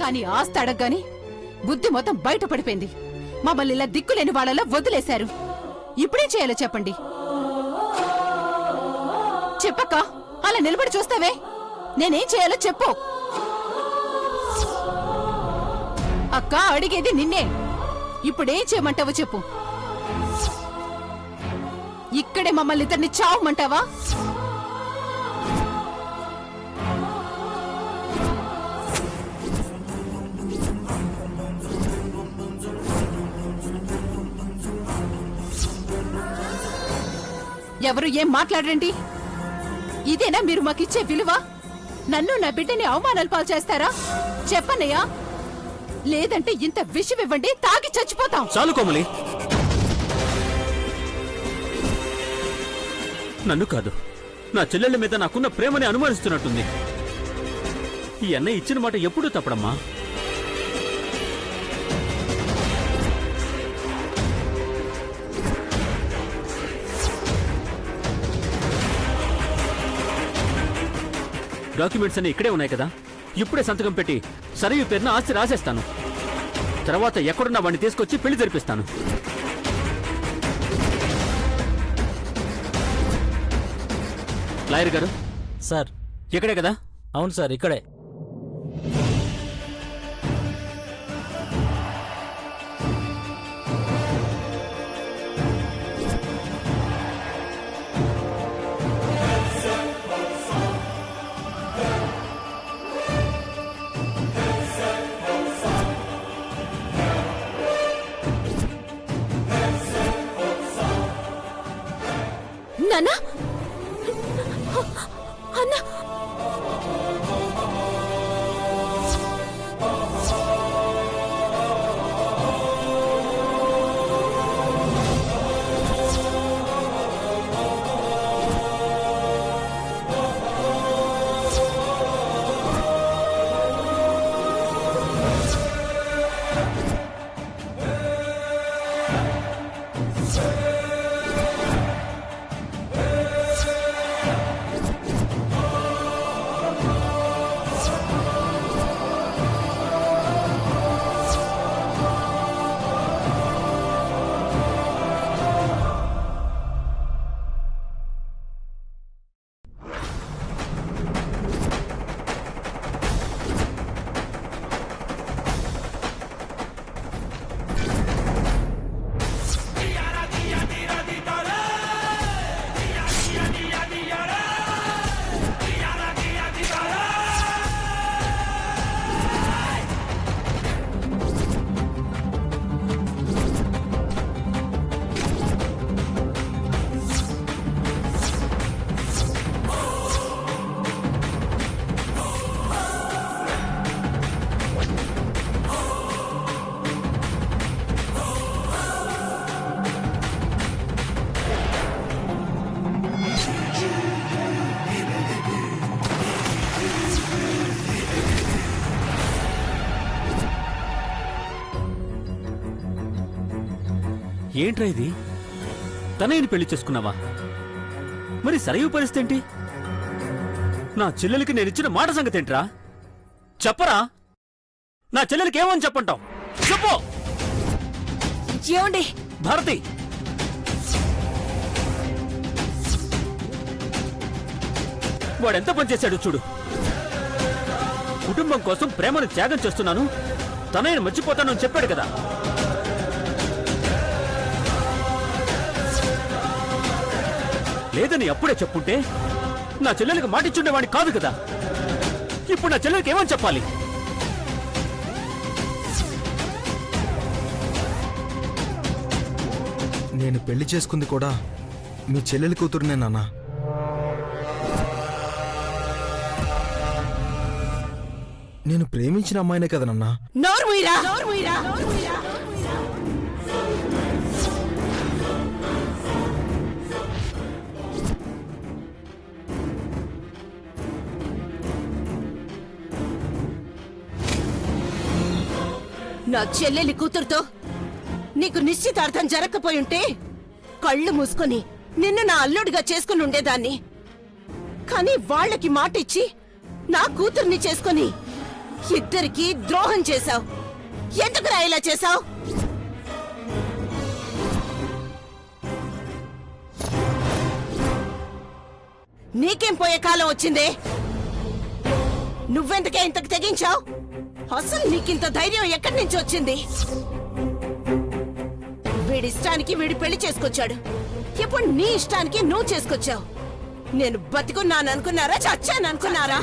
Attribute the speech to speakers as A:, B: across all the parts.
A: కానీ ఆస్తి అడగగాని బుద్ధి మొత్తం బయట పడిపోయింది. మమ్మల్ని ఇలా దిక్కులేని వాళ్ళలా వదిలేశారు. ఇప్పుడేం చేయాలో చెప్పండి. చెప్పక్క, అలా నిలబడి చూస్తావే, నేనేం చేయాలో చెప్పు. అక్క, అడిగేది నిన్నే. ఇప్పుడేం చేయమంటావో చెప్పు. ఇక్కడే మమ్మల్ని ఇద్దరిని చావమంటావా? ఎవరు ఏం మాట్లాడండి. ఇదేనా మీరు మాకిచ్చే విలువ? నన్ను నా బిడ్డని అవమానాలు పాలు చేస్తారా? చెప్పన్నయ్యా, లేదంటే ఇంత విషం ఇవ్వండి, తాగి చచ్చిపోతాం.
B: చాలు కోమలి, నన్ను కాదు, నా చెల్లెళ్ళ మీద నాకున్న ప్రేమని అనుమానిస్తున్నట్టుంది. ఈ అన్నయ్య ఇచ్చిన మాట ఎప్పుడూ తప్పడమ్మా. డాక్యుమెంట్స్ అన్ని ఇక్కడే ఉన్నాయి కదా, ఇప్పుడే సంతకం పెట్టి సరయు పేరున ఆస్తి రాసేస్తాను. తర్వాత ఎక్కడున్నా వాడిని తీసుకొచ్చి పెళ్లి జరిపిస్తాను. లాయర్ గారు.
C: సార్,
B: ఇక్కడే కదా?
C: అవును సార్, ఇక్కడే.
A: నాన్న, అన్నా,
B: ఏంట్రా ఇది? తనయ్యని పెళ్లి చేసుకున్నావా? మరి సరయు పరిస్థితి ఏంటి? నా చెల్లెలికి నేనిచ్చిన మాట సంగతి ఏంట్రా? చెప్పరా, నా చెల్లెలికి ఏమని చెప్పంటావు? చెప్పు.
A: ఏమండి
B: భారతి, వాడెంత పనిచేశాడు చూడు. కుటుంబం కోసం ప్రేమను త్యాగం చేస్తున్నాను, తనయ్యని మర్చిపోతానని చెప్పాడు కదా. లేదని అప్పుడే చెప్పుంటే నా చెల్లెలికి మాటిచ్చుండేవాడిని కాదు కదా. ఇప్పుడు నా చెల్లెలికి ఏమని చెప్పాలి?
D: నేను పెళ్లి చేసుకుంది కూడా మీ చెల్లెలి కూతురునే నాన్న. నేను ప్రేమించిన అమ్మాయినే కదా నాన్న.
A: నోర్ముయిరా. నా చెల్లెలి కూతురుతో నీకు నిశ్చితార్థం జరగకపోయుంటే కళ్ళు మూసుకొని నిన్ను నా అల్లుడిగా చేసుకుని ఉండేదాన్ని. కానీ వాళ్ళకి మాటిచ్చి నా కూతుర్ని చేసుకుని
C: ఇద్దరికి ద్రోహం చేశావు. ఎందుకురా ఇలా చేశావు? నీకేం పోయే కాలం వచ్చిందే? నువ్వెందుకే ఇంతకు తెగించావు? అసలు నీకింత ధైర్యం ఎక్కడి నుంచి వచ్చింది? వీడిష్టానికి వీడి పెళ్లి చేసుకొచ్చాడు. ఇప్పుడు నీ ఇష్టానికి నువ్వు చేసుకొచ్చావు. నేను బతికున్నాను అనుకున్నారా, చచ్చాను అనుకున్నారా?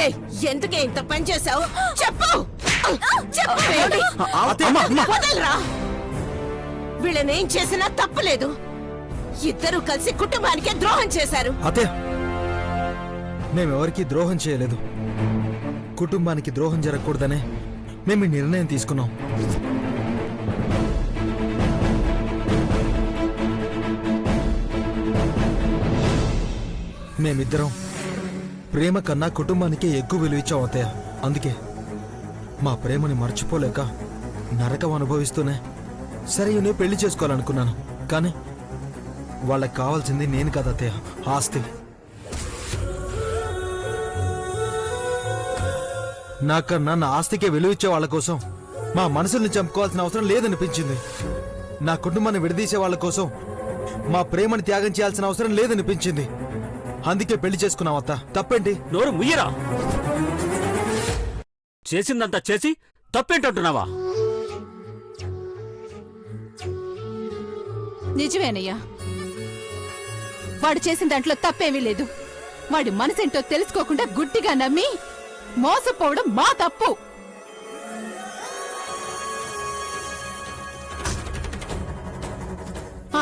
C: ఏ ఎందుకే ఇంత పని చేశావు? చెప్పు వదలరా. వీళ్ళనేం చేసినా తప్పులేదు. ఇద్దరు కలిసి కుటుంబానికే ద్రోహం చేశారు.
D: అతే మేమెవరికి ద్రోహం చేయలేదు. కుటుంబానికి ద్రోహం జరగకూడదనే మేము ఈ నిర్ణయం తీసుకున్నాం. మేమిద్దరం ప్రేమ కన్నా కుటుంబానికే ఎక్కువ విలువ ఇచ్చాం అత్తయ్య. అందుకే మా ప్రేమని మర్చిపోలేక నరకం అనుభవిస్తూనే సరే పెళ్లి చేసుకోవాలనుకున్నాను. కానీ వాళ్ళకి కావాల్సింది నేను కదా అత్తయ్య, ఆస్తి. నాకన్నా నా ఆస్తికే విలువిచ్చే వాళ్ళ కోసం మా మనసుల్ని చంపుకోవాల్సిన అవసరం లేదనిపించింది. నా కుటుంబాన్ని విడదీసే వాళ్ళ కోసం మా ప్రేమని త్యాగం చేయాల్సిన అవసరం లేదనిపించింది. అందుకే పెళ్లి చేసుకున్నాం అత్త. తప్పేంటి?
B: నోరు ముయ్యరా. చేసిందంతా చేసి తప్పేంటంటున్నావా?
A: నిజమేనయ్యా, వాడు చేసిన దాంట్లో తప్పేమీ లేదు. వాడి మనసేంటో తెలుసుకోకుండా గుడ్డిగా నమ్మి మోసపోవడం మా తప్పు.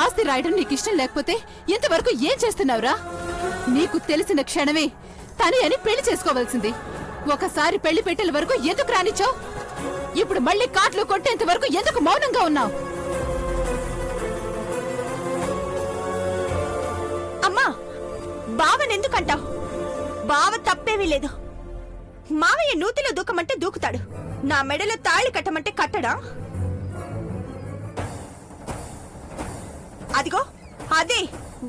A: ఆస్తి రాయడం నీకిష్టం లేకపోతే ఇంతవరకు ఏం చేస్తున్నావురా? నీకు తెలిసిన క్షణమే తని అని పెళ్లి చేసుకోవాల్సింది. ఒకసారి పెళ్లి పెట్టేల వరకు ఎందుకు రానిచ్చావు? ఇప్పుడు మళ్ళీ కాట్లు కొట్టేంత వరకు ఎందుకు మౌనంగా ఉన్నావు?
C: అమ్మా, బావనెందుకంటావు? బావ తప్పేమీ లేదు. మావయ్య నూతిలో దూకమంటే దూకుతాడు. నా మెడలో తాళి కట్టమంటే కట్టడా? అదిగో అదే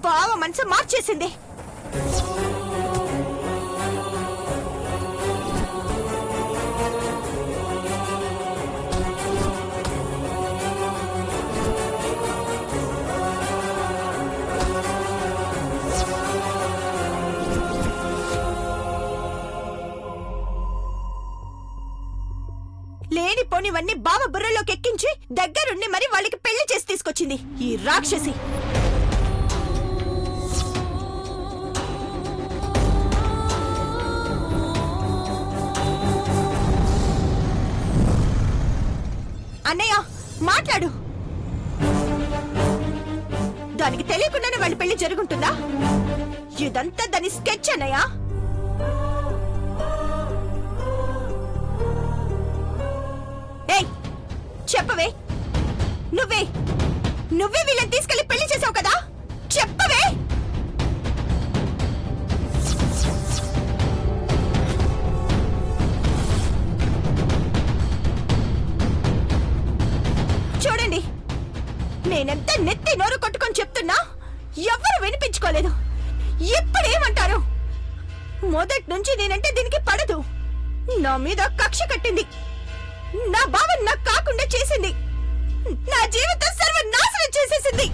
C: బావ మనసు మార్చేసింది. లేనిపోనివన్నీ బావ బుర్రలోకి ఎక్కించి దగ్గరుండి మరి వాళ్ళకి పెళ్లి చేసి తీసుకొచ్చింది ఈ రాక్షసి. అన్నయ్య మాట్లాడు. దానికి తెలియకుండానే వాళ్ళ పెళ్లి జరుగుంటుందా? ఇదంతా దాని స్కెచ్ అన్నయ్య. చెప్పవే, నువ్వే వీళ్ళని తీసుకెళ్లి పెళ్లి చేసావు కదా? చెప్పవే. చూడండి, నేనెంత నెత్తి నోరు కొట్టుకొని చెప్తున్నా ఎవరు వినిపించుకోలేదు. ఇప్పుడేమంటారు? మొదటి నుంచి నేనంటే దీనికి పడదు. నా మీద కక్ష కట్టింది. నా బావ నాకు కాకుండా చేసింది. నా జీవితం సర్వనాశనం చేసేసింది.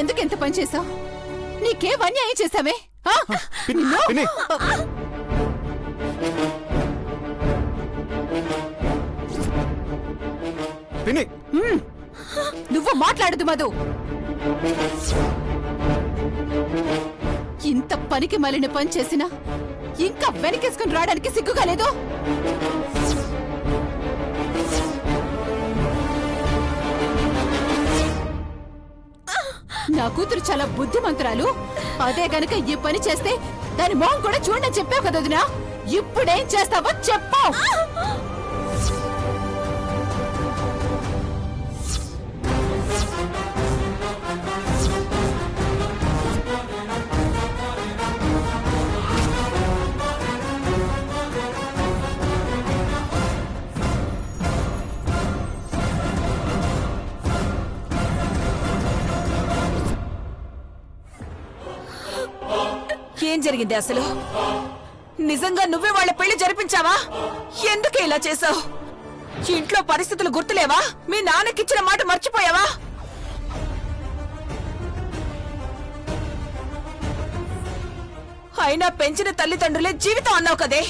A: ఎందుకెంత పని చేశావు? నీకేం అన్యాయం చేశావే? నువ్వు మాట్లాడదు మధు. ఇంత పనికి మలిన పని చేసినా ఇంకా వెనకేసుకుని రావడానికి సిగ్గుగా లేదు? నా కూతురు చాలా బుద్ధిమంతురాలు. అదే గనక ఈ పని చేస్తే దాని మొహం కూడా చూడని చెప్పావు కదా వదినా. ఇప్పుడేం చేస్తావో చెప్పు.
C: ఏం జరిగింది అసలు? నిజంగా నువ్వే వాళ్ళ పెళ్లి జరిపించావా? ఎందుకు ఇలా చేసావు? ఇంట్లో పరిస్థితులు గుర్తులేవా? మీ నాన్నకిచ్చిన మాట మర్చిపోయావా? అయినా పెంచిన తల్లిదండ్రులే జీవితం అన్నావు కదే,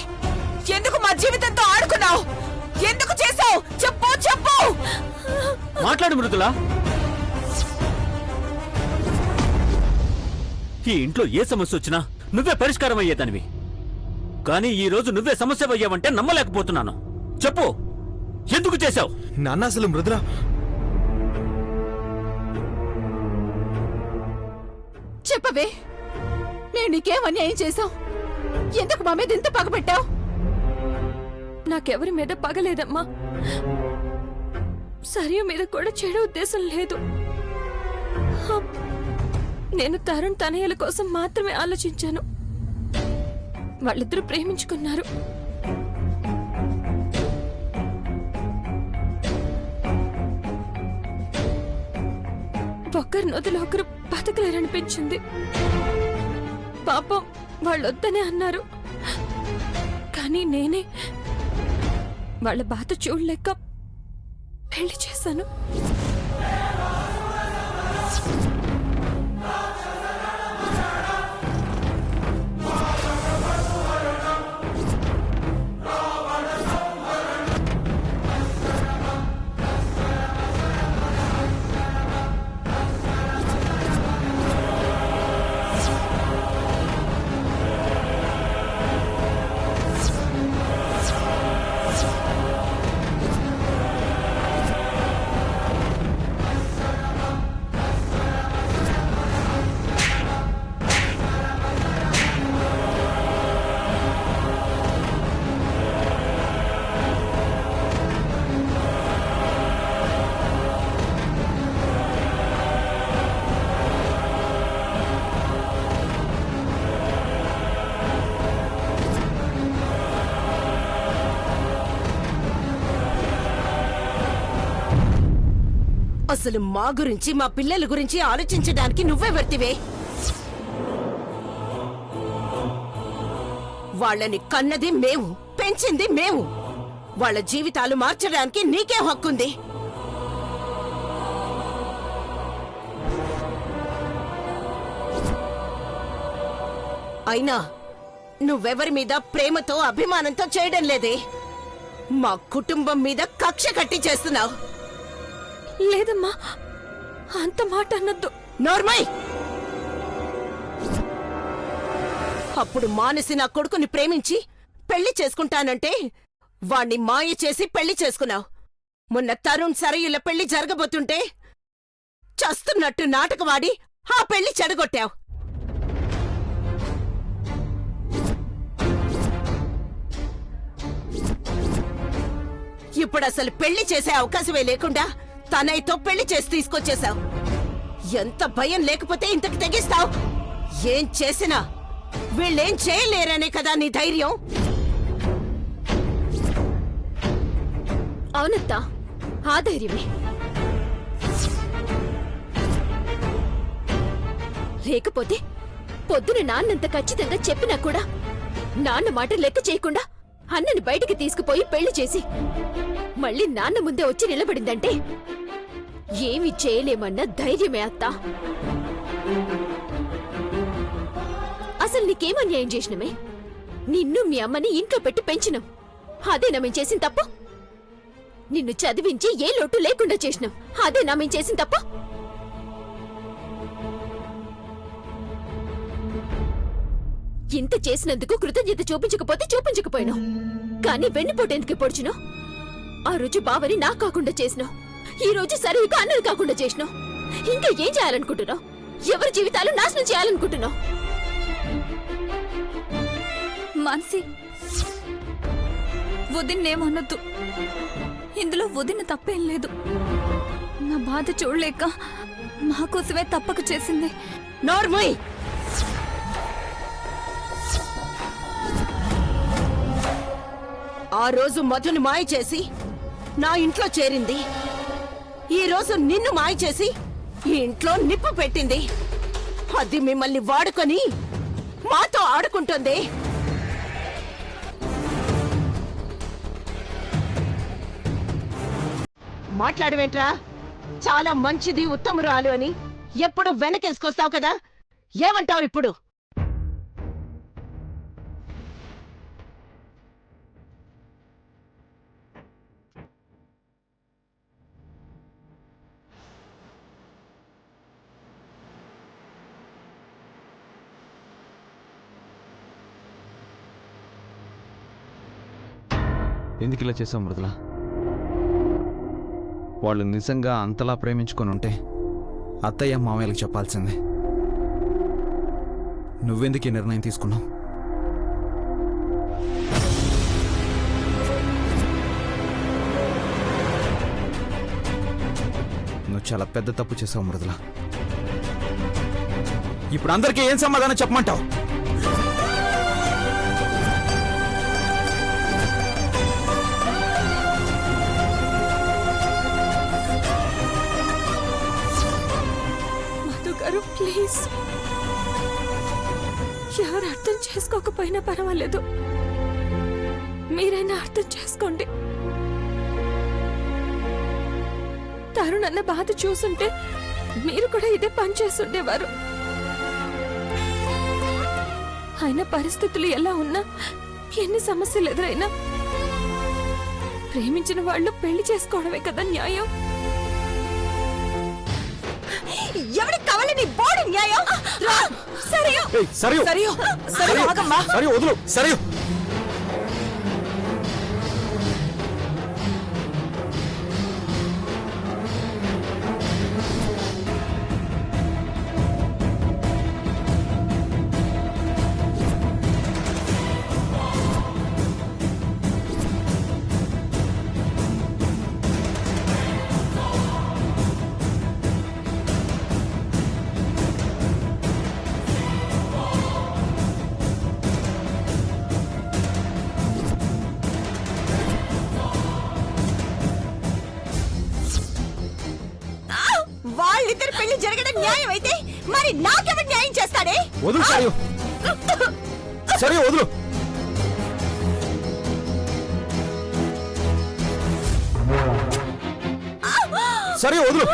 C: ఎందుకు మా జీవితంతో ఆడుకున్నావు? ఎందుకు చేసావు? చెప్పు చెప్పు.
B: మాట్లాడు మృదులా. ఈ ఇంట్లో ఏ సమస్య వచ్చినా నువ్వే పరిష్కారం అయ్యేదానివి. కానీ ఈ రోజు నువ్వే సమస్య అయ్యావంటే నమ్మలేకపోతున్నాను. చెప్పు, ఎందుకు చేశావు?
D: నాన్న అసలు మృదుల
A: చెప్పవే, మేము నీకేం అన్యాయం చేశాం? ఎందుకు మా మీద ఇంత పగబెట్టావు?
E: నాకెవరి మీద పగలేదమ్మా. సరియు మీద కూడా చెడు ఉద్దేశం లేదు. నేను తరుణ్ తనయ్యల కోసం మాత్రమే ఆలోచించాను. వాళ్ళిద్దరూ ప్రేమించుకున్నారు. ఒకరి నొదిలో ఒకరు బతకలేరనిపించింది. పాపం వాళ్ళొద్దనే అన్నారు. కానీ నేనే వాళ్ళ బాధ చూడలేక పెళ్లి చేశాను.
C: అసలు మా గురించి, మా పిల్లల గురించి ఆలోచించడానికి నువ్వే వర్తివే. వాళ్ళని కన్నది మేము, పెంచింది మేము. వాళ్ళ జీవితాలు మార్చడానికి నీకే హక్కుంది. అయినా నువ్వెవరి మీద ప్రేమతో, అభిమానంతో చేయడం లేదే. మా కుటుంబం మీద కక్ష కట్టి చేస్తున్నావు.
E: లేదమ్మా, అంత మాట అన్నద్దు.
C: నోర్మై! అప్పుడు మానసి నా కొడుకుని ప్రేమించి పెళ్లి చేసుకుంటానంటే వాణ్ణి మాయ చేసి పెళ్లి చేసుకున్నావు. మొన్న తరుణ్ సరయుల పెళ్లి జరగబోతుంటే చస్తున్నట్టు నాటకవాడి ఆ పెళ్లి చెడగొట్టావు. ఇప్పుడసలు పెళ్లి చేసే అవకాశమే లేకుండా తనయ్యతో పెళ్లి చేసి తీసుకొచ్చేశావు. ఎంత భయం లేకపోతే ఇంతకు తెగిస్తావు? ఏం చేసినా వీళ్ళేం చేయలేరనే కదా నీ ధైర్యం?
E: అవునత్తా, ఆ ధైర్యమే. లేకపోతే పొద్దున నాన్నంత ఖచ్చితంగా చెప్పినా కూడా నాన్న మాట లెక్క చేయకుండా అన్నని బయటికి తీసుకుపోయి పెళ్లి చేసి మళ్ళీ నాన్న ముందే వచ్చి నిలబడిందంటే ఏమి చేయలేమన్న ధైర్యమే అత్తా. అసలు నీకేం అన్యాయం చేసినమే? నిన్ను మీ అమ్మని ఇంట్లో పెట్టి పెంచినాం, అదేనా మేము చేసిన తప్పు? నిన్ను చదివించి ఏ లోటు లేకుండా చేసినాం, అదేనా మేము చేసిన తప్పు? ఇంత చేసినందుకు కృతజ్ఞత చూపించకపోతే చూపించకపోయినావు. కానీ వెన్నుపోటేందుకు పొడిచినావు? ఆ రోజు బావని నా కాకుండా చేసినావు, ఈ రోజు సరిగ్గా అన్నది కాకుండా చేసినావు. ఇంకా ఏం చేయాలనుకుంటున్నావు? ఎవరి జీవితాలు నాశనం చేయాలనుకుంటున్నావు?
F: మాన్సి, వదిన్నేమనొద్దు. ఇందులో వదిన తప్పేం లేదు. నా బాధ చూడలేక మా కోసమే తప్పక చేసింది.
C: నోర్ముయ్! ఆ రోజు మధుని మాయ చేసి నా ఇంట్లో చేరింది. ఈ రోజు నిన్ను మాయ చేసి ఈ ఇంట్లో నిప్పు పెట్టింది. అది మిమ్మల్ని వాడుకొని మాతో ఆడుకుంటుంది. మాట్లాడవేంట్రా? చాలా మంచిది, ఉత్తమురాలు అని ఎప్పుడు వెనకేసుకొస్తావు కదా, ఏమంటావు ఇప్పుడు?
G: ఎందుకు ఇలా చేసావు మృదుల? వాళ్ళు నిజంగా అంతలా ప్రేమించుకొని ఉంటే అత్తయ్య మామయ్యలకు చెప్పాల్సిందే. నువ్వెందుకు ఈ నిర్ణయం తీసుకున్నావు? నువ్వు చాలా పెద్ద తప్పు చేసావు మృదుల. ఇప్పుడు అందరికీ ఏం సమాధానం చెప్పమంటావు?
E: ప్లీజ్, ఎవరు అర్థం చేసుకోకపోయినా పర్వాలేదు, మీరైనా అర్థం చేసుకోండి. తరుణ్ అన్న బాధ చూసుంటే మీరు కూడా ఇదే పని చేస్తుండేవారు. ఆయన పరిస్థితులు ఎలా ఉన్నా, ఎన్ని సమస్యలు ఎదురైనా ప్రేమించిన వాళ్ళు పెళ్లి చేసుకోవడమే కదా న్యాయం.
C: ఎవరికి కావాలి నీ బోడి న్యాయం? సరియు
G: సరియు
C: సరియు సరియు ఆగమ్మా.
G: సరియు వదులు. సరియు
C: వాళ్ళిద్దరు పెళ్లి జరగడం న్యాయం అయితే మరి నాకెవరు న్యాయం చేస్తాడే?
G: వదులు సరియు. సరియు వదులు. సరియు వదులు.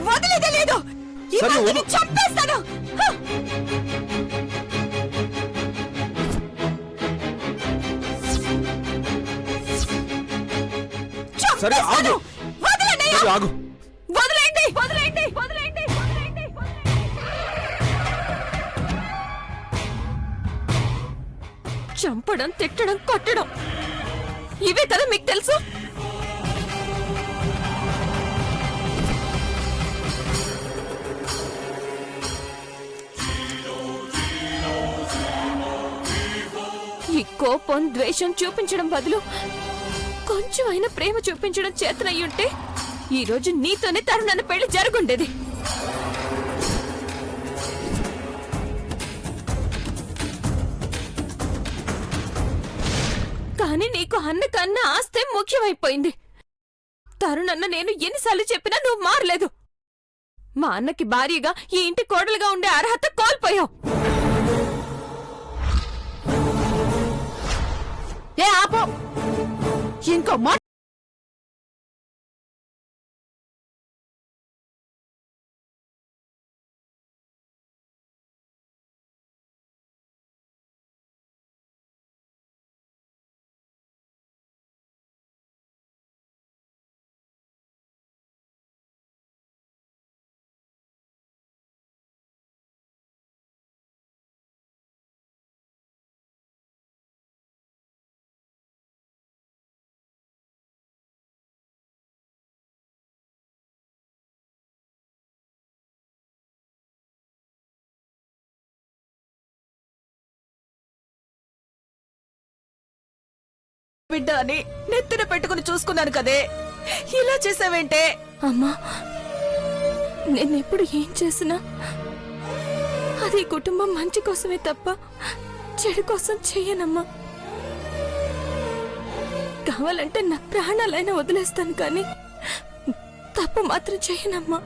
C: వదిలేదే లేదు,
G: సరియు
C: ఇవన్నీ
G: వదులు.
C: చంపేస్తాను.
G: సరియు ఆగు.
C: వదలండి,
G: సరియు ఆగు.
C: వదిలేండి, వదిలేండి, వదిలేండి, వదిలేండి.
E: చంపడం, తిట్టడం, కొట్టడం ఇవే కదా మీకు తెలుసు. ఈ కోపం, ద్వేషం చూపించడం బదులు కొంచెం అయినా ప్రేమ చూపించడం చేతనయ్యుంటే ఈ రోజు నీతోనే తరుణాన్ని పెళ్లి జరుగుండేది. కానీ నీకు అన్న కన్నా ఆస్తే ముఖ్యమైపోయింది. తరుణన్న నేను ఎన్నిసార్లు చెప్పినా నువ్వు మారలేదు. మా అన్నకి భార్యగా ఈ ఇంటి కోడలుగా ఉండే అర్హత కోల్పోయావు.
A: ఏ ఆపో, ఇంకో మాట
C: బిడ్డ అని నెత్తిన పెట్టుకుని చూసుకున్నాను కదే, ఇలా చేసావేంటే?
E: అమ్మా, నేనెప్పుడు ఏం చేసినా అది కుటుంబం మంచి కోసమే తప్ప చెడు కోసం చెయ్యనమ్మా. కావాలంటే నా ప్రాణాలైనా వదిలేస్తాను, కానీ
C: తప్పు మాత్రం చేయనమ్మా.